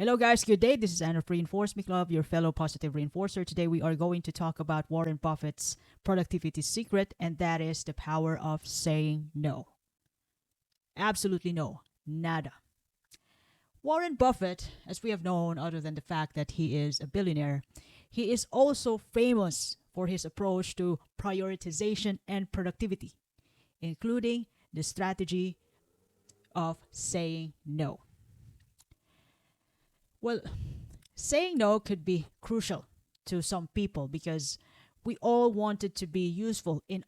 Hello, guys. Good day. This is Anna of Reinforce Me Club, your fellow positive reinforcer. Today, we are going to talk about Warren Buffett's productivity secret, and that is the power of saying no. Absolutely no. Nada. Warren Buffett, as we have known, other than the fact that he is a billionaire, he is also famous for his approach to prioritization and productivity, including the strategy of saying no. Well, saying no could be crucial to some people because we all want it to be useful in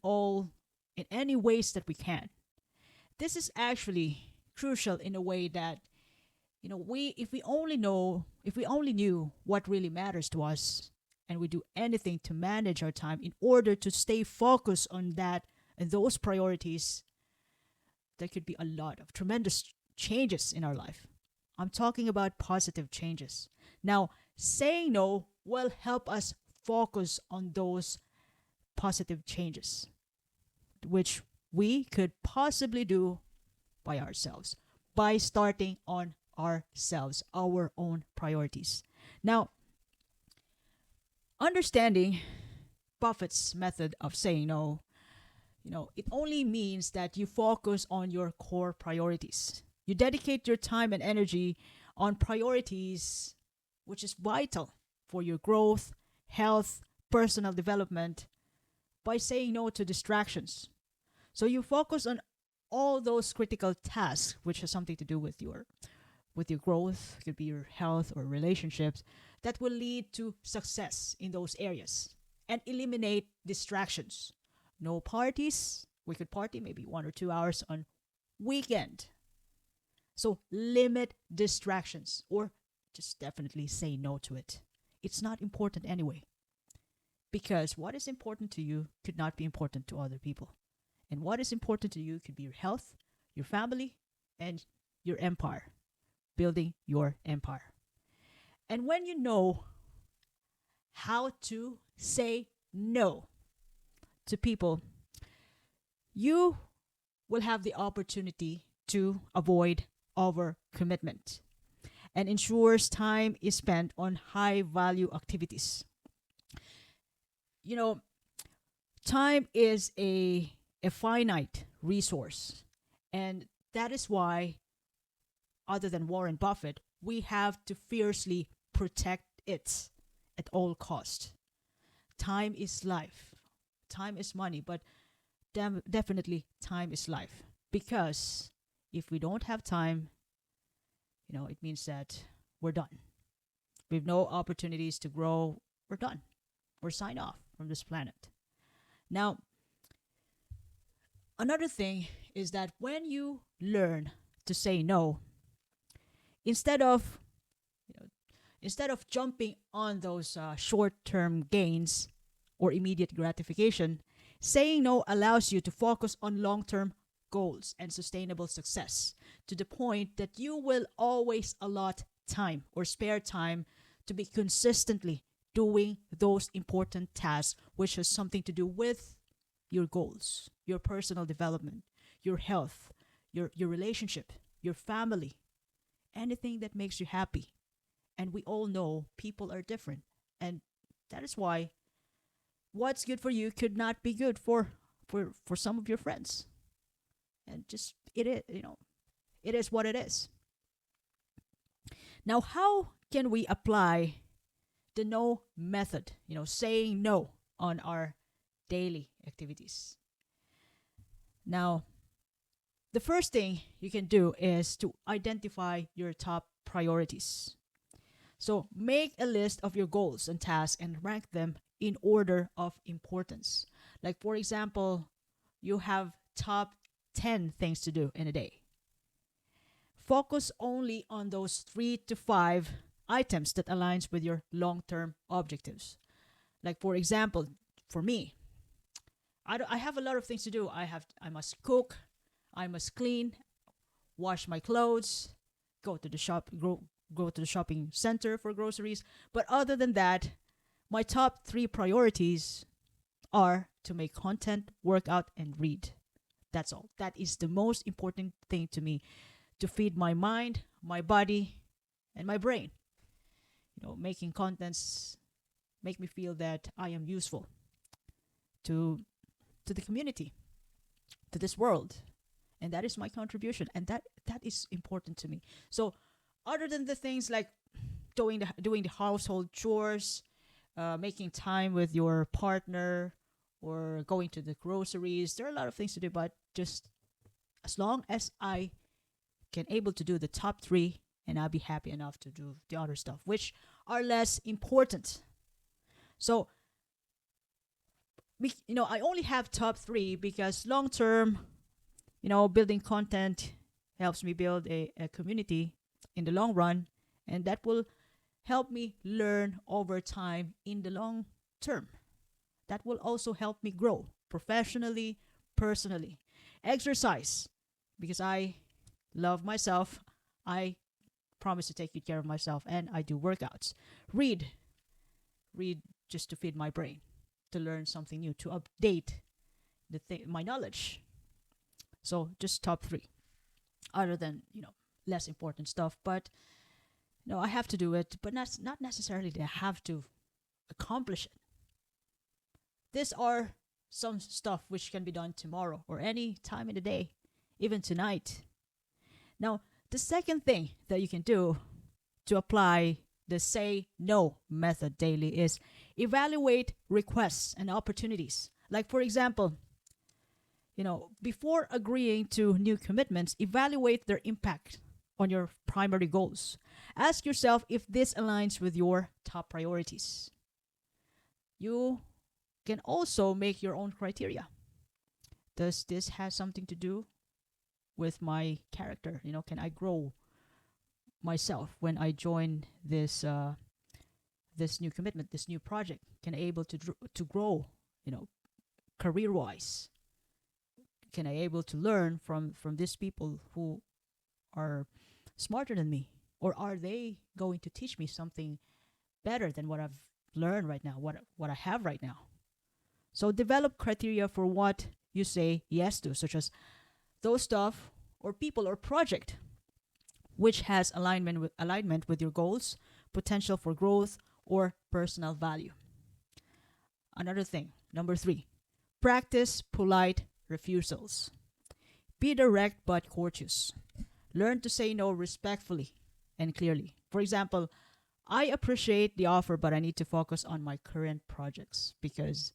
any ways that we can. This is actually crucial in a way that we if we only knew what really matters to us, and we do anything to manage our time in order to stay focused on that and those priorities, there could be a lot of tremendous changes in our life. I'm talking about positive changes. Now, saying no will help us focus on those positive changes, which we could possibly do by ourselves, by starting on ourselves, our own priorities. Now, understanding Buffett's method of saying no, it only means that you focus on your core priorities. You dedicate your time and energy on priorities which is vital for your growth, health, personal development by saying no to distractions. So you focus on all those critical tasks which has something to do with your growth, could be your health or relationships that will lead to success in those areas and eliminate distractions. No parties. We could party maybe 1 or 2 hours on weekend. So limit distractions or just definitely say no to it. It's not important anyway because what is important to you could not be important to other people. And what is important to you could be your health, your family, and your empire, building your empire. And when you know how to say no to people, you will have the opportunity to avoid overcommitment and ensures time is spent on high value activities. You know, time is a finite resource, and that is why, other than Warren Buffett, we have to fiercely protect it at all cost. Time is life. Time is money, but definitely time is life. Because if we don't have time, it means that we're done. We have no opportunities to grow. We're done. We're signed off from this planet. Now, another thing is that when you learn to say no, instead of instead of jumping on those short-term gains or immediate gratification, saying no allows you to focus on long-term goals and sustainable success to the point that you will always allot time or spare time to be consistently doing those important tasks which has something to do with your goals, your personal development, your health, your relationship, your family, anything that makes you happy. And we all know people are different. And that is why what's good for you could not be good for some of your friends. And just it is what it is. Now, how can we apply the no method, saying no on our daily activities? Now, the first thing you can do is to identify your top priorities. So make a list of your goals and tasks and rank them in order of importance. Like, for example, you have top 10 things to do in a day. Focus only on those 3 to 5 items that aligns with your long-term objectives. Like, for example, for me, I have a lot of things to do. I must cook, I must clean, wash my clothes, go to the go to the shopping center for groceries. But other than that, my top 3 priorities are to make content, work out, and read. That's all. That is the most important thing to me, to feed my mind, my body, and my brain. making contents make me feel that I am useful to the community, to this world, and that is my contribution, and that is important to me. So, other than the things like doing the household chores, making time with your partner, or going to the groceries, there are a lot of things to do. But just as long as I can able to do the top three, and I'll be happy enough to do the other stuff, which are less important. So, I only have top three because long term, building content helps me build a community in the long run, and that will help me learn over time in the long term. That will also help me grow professionally, personally. Exercise, because I love myself. I promise to take good care of myself, and I do workouts. Read, read just to feed my brain, to learn something new, to update my knowledge. So just top three, other than less important stuff. But no, I have to do it, but not necessarily that I have to accomplish it. These are some stuff which can be done tomorrow or any time in the day, even tonight. Now, the second thing that you can do to apply the say no method daily is evaluate requests and opportunities. Like, for example, before agreeing to new commitments, evaluate their impact on your primary goals. Ask yourself if this aligns with your top priorities. You can also make your own criteria. Does this have something to do with my character? Can I grow myself when I join this new commitment, this new project? Can I able to grow, career wise? Can I able to learn from these people who are smarter than me, or are they going to teach me something better than what I've learned right now, what I have right now? So develop criteria for what you say yes to, such as those stuff or people or project which has alignment with your goals, potential for growth, or personal value. Another thing, number 3, practice polite refusals. Be direct but courteous. Learn to say no respectfully and clearly. For example, I appreciate the offer, but I need to focus on my current projects because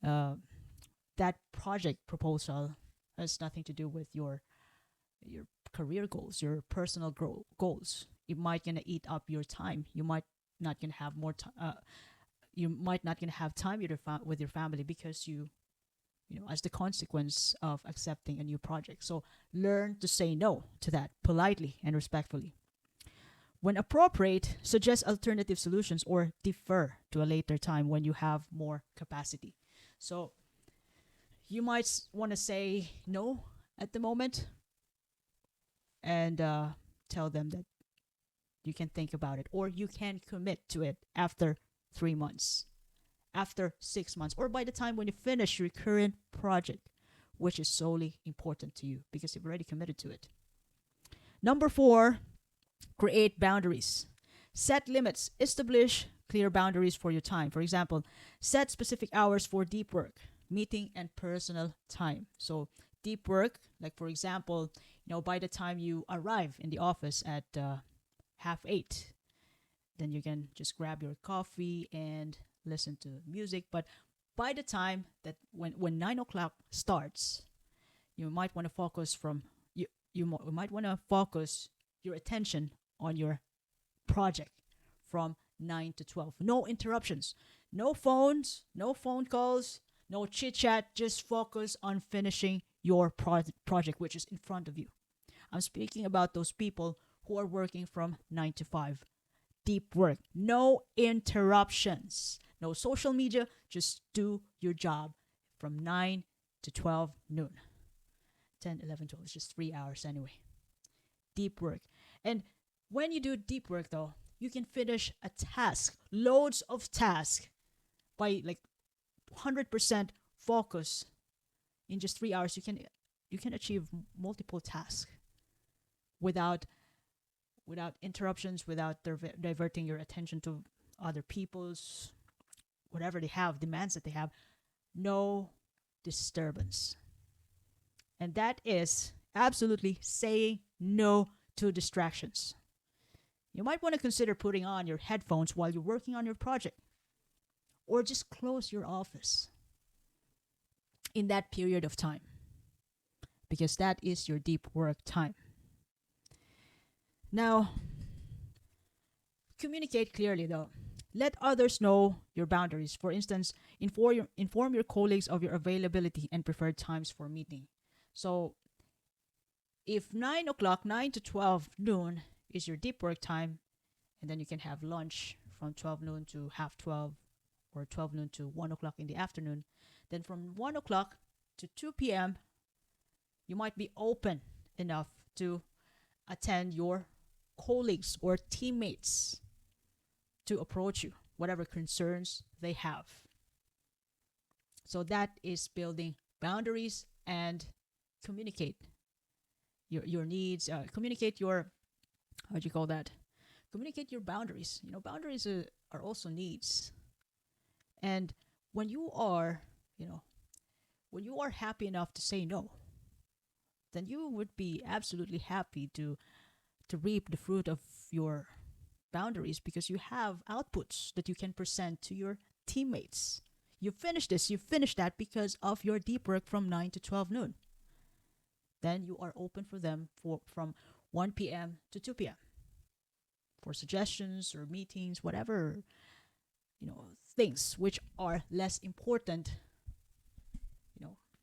that project proposal has nothing to do with your career goals, your personal goals. It might gonna eat up your time. You might not gonna have more time. You might not gonna have time with your family because as the consequence of accepting a new project. So learn to say no to that politely and respectfully. When appropriate, suggest alternative solutions or defer to a later time when you have more capacity. So you might want to say no at the moment and tell them that you can think about it, or you can commit to it after 3 months, after 6 months, or by the time when you finish your current project, which is solely important to you because you've already committed to it. Number 4, create boundaries. Set limits. Establish clear boundaries for your time. For example, set specific hours for deep work, meeting, and personal time. So deep work, like for example, by the time you arrive in the office at 7:30, then you can just grab your coffee and listen to music. But by the time that when 9 o'clock starts, you might want to focus might want to focus your attention on your project from 9 to 12. No interruptions, no phones, no phone calls, no chit chat. Just focus on finishing your project, which is in front of you. I'm speaking about those people who are working from 9 to 5. Deep work, no interruptions, no social media. Just do your job from 9 to 12 noon. 10, 11, 12. It's just 3 hours anyway. Deep work. And when you do deep work, though, you can finish a task, loads of tasks, by like 100% focus. In just 3 hours, you can achieve multiple tasks without without interruptions, without diverting your attention to other people's whatever they have, demands that they have. No disturbance. And that is absolutely saying no to distractions. You might want to consider putting on your headphones while you're working on your project, or just close your office in that period of time, because that is your deep work time. Now, communicate clearly though. Let others know your boundaries. For instance, inform your colleagues of your availability and preferred times for meeting. So, if 9 o'clock, 9 to 12 noon is your deep work time, and then you can have lunch from 12 noon to half 12, or 12 noon to 1 o'clock in the afternoon, then from 1 o'clock to 2 p.m., you might be open enough to attend your colleagues or teammates to approach you, whatever concerns they have. So that is building boundaries and communicate your needs. Communicate your, how do you call that? Communicate your boundaries. Boundaries are also needs. And when you are, when you are happy enough to say no, then you would be absolutely happy to reap the fruit of your boundaries, because you have outputs that you can present to your teammates. You finish this, you finish that because of your deep work from 9 to 12 noon. Then you are open for them from 1 p.m. to 2 p.m. for suggestions or meetings, whatever, things which are less important,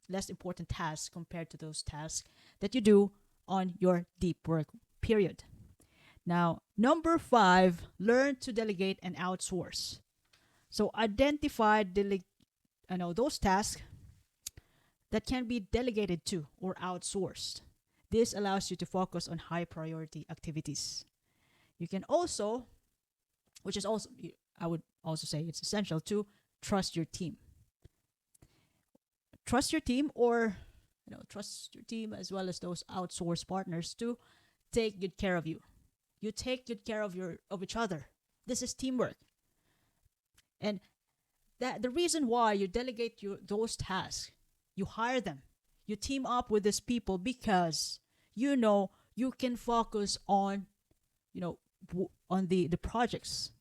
less important tasks compared to those tasks that you do on your deep work period. Now, number 5, learn to delegate and outsource. So identify those tasks that can be delegated to or outsourced. This allows you to focus on high priority activities. You can also, which is also, I would also say it's essential to trust your team. Trust your team, or trust your team as well as those outsourced partners to take good care of you. You take good care of each other. This is teamwork. And that the reason why you delegate those tasks, you hire them, you team up with these people, because you can focus on on the projects,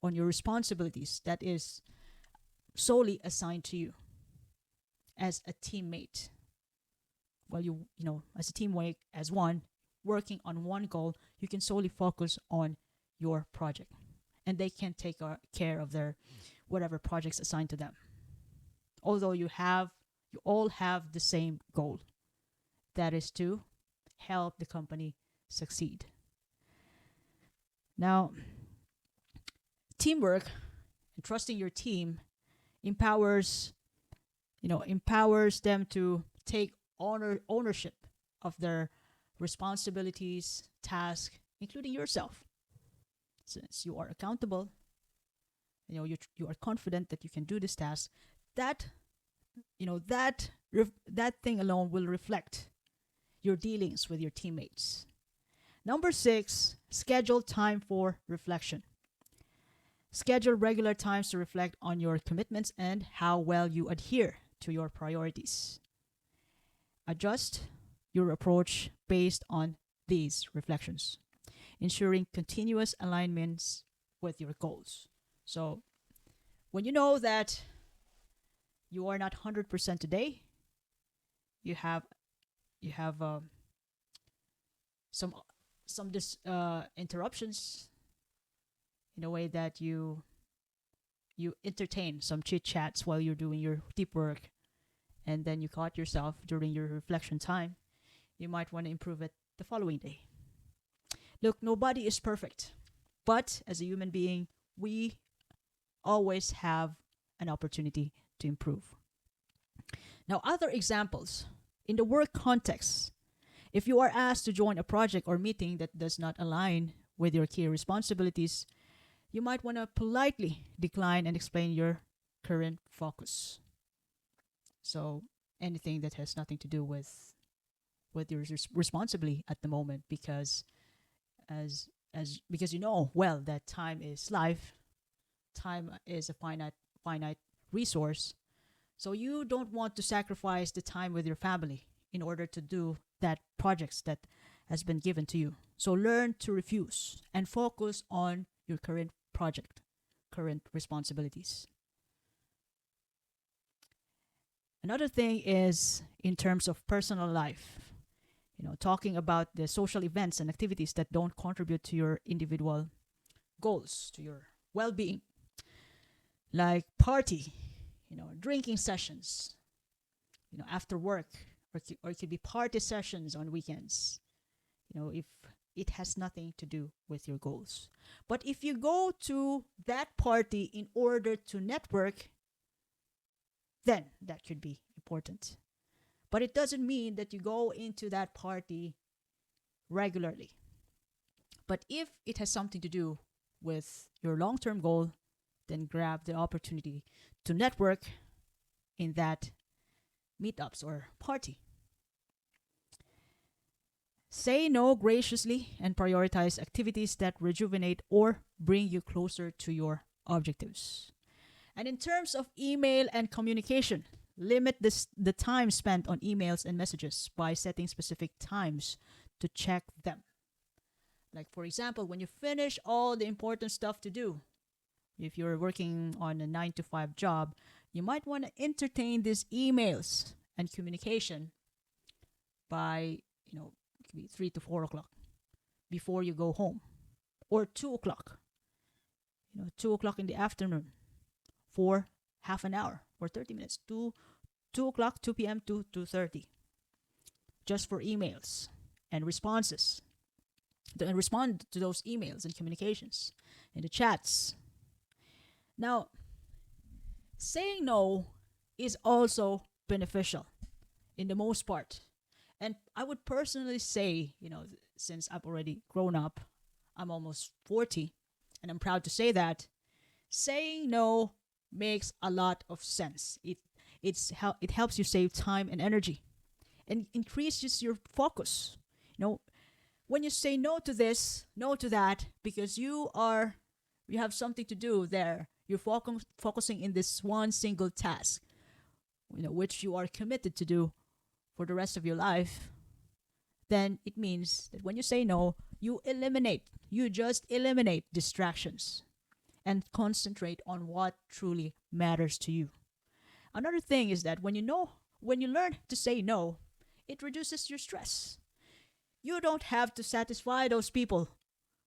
on your responsibilities that is solely assigned to you as a teammate. Well, as a teammate, as one working on one goal, you can solely focus on your project, and they can take care of their whatever projects assigned to them. Although you all have the same goal, that is to help the company succeed. Now, teamwork and trusting your team empowers them to take ownership of their responsibilities, tasks, including yourself. Since you are accountable, you are confident that you can do this task. That that thing alone will reflect your dealings with your teammates. Number 6, schedule time for reflection. Schedule regular times to reflect on your commitments and how well you adhere to your priorities. Adjust your approach based on these reflections, ensuring continuous alignments with your goals. So, when you know that you are not 100% today, you have some interruptions, in a way that you entertain some chit chats while you're doing your deep work, and then you caught yourself during your reflection time, you might want to improve it the following day. Look, nobody is perfect, but as a human being, we always have an opportunity to improve. Now, other examples in the work context. If you are asked to join a project or meeting that does not align with your key responsibilities, you might want to politely decline and explain your current focus. So anything that has nothing to do with your responsibility at the moment, because as as because you know well that time is life, time is a finite resource. So you don't want to sacrifice the time with your family in order to do that projects that has been given to you. So learn to refuse and focus on your current project, current responsibilities. Another thing is in terms of personal life, talking about the social events and activities that don't contribute to your individual goals, to your well-being, like party, drinking sessions, after work, or it could be party sessions on weekends, if it has nothing to do with your goals. But if you go to that party in order to network, then that could be important. But it doesn't mean that you go into that party regularly. But if it has something to do with your long-term goal, then grab the opportunity to network in that meetups or party. Say no graciously and prioritize activities that rejuvenate or bring you closer to your objectives. And in terms of email and communication, limit the time spent on emails and messages by setting specific times to check them. Like, for example, when you finish all the important stuff to do, if you're working on a 9 to 5 job, you might want to entertain these emails and communication by, it could be 3 to 4 o'clock before you go home, or 2 o'clock, 2 o'clock in the afternoon for half an hour or 30 minutes, 2 o'clock, 2 p.m. to 2:30, just for emails and responses. And respond to those emails and communications and the chats. Now, saying no is also beneficial in the most part. And I would personally say, since I've already grown up, I'm almost 40, and I'm proud to say that, saying no makes a lot of sense. It helps you save time and energy and increases your focus. When you say no to this, no to that, because you have something to do there, you're focusing in this one single task, which you are committed to do for the rest of your life, then it means that when you say no, you just eliminate distractions and concentrate on what truly matters to you. Another thing is that when you learn to say no, it reduces your stress. You don't have to satisfy those people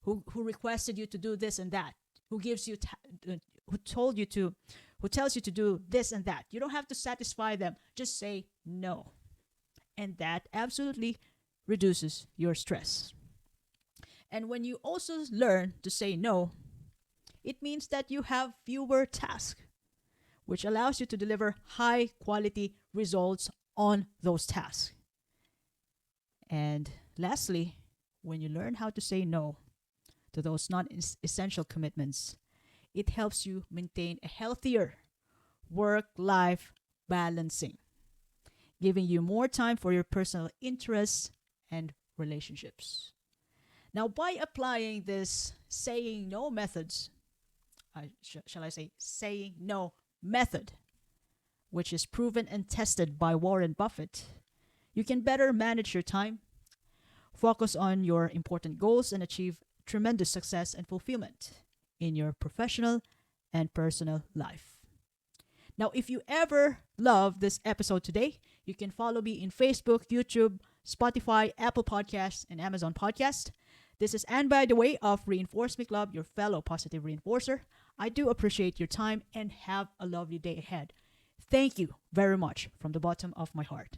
who requested you to do this and that, who tells you to do this and that. You don't have to satisfy them. Just say no. And that absolutely reduces your stress. And when you also learn to say no, it means that you have fewer tasks, which allows you to deliver high quality results on those tasks. And lastly, when you learn how to say no to those non-essential commitments, it helps you maintain a healthier work-life balancing, giving you more time for your personal interests and relationships. Now, by applying this saying no methods, shall I say saying no method, which is proven and tested by Warren Buffett, you can better manage your time, focus on your important goals, and achieve tremendous success and fulfillment in your professional and personal life. Now, if you ever love this episode today, you can follow me in Facebook, YouTube, Spotify, Apple Podcasts, and Amazon Podcast. This is Anne, by the way, of Reinforce Me Club, your fellow positive reinforcer. I do appreciate your time and have a lovely day ahead. Thank you very much from the bottom of my heart.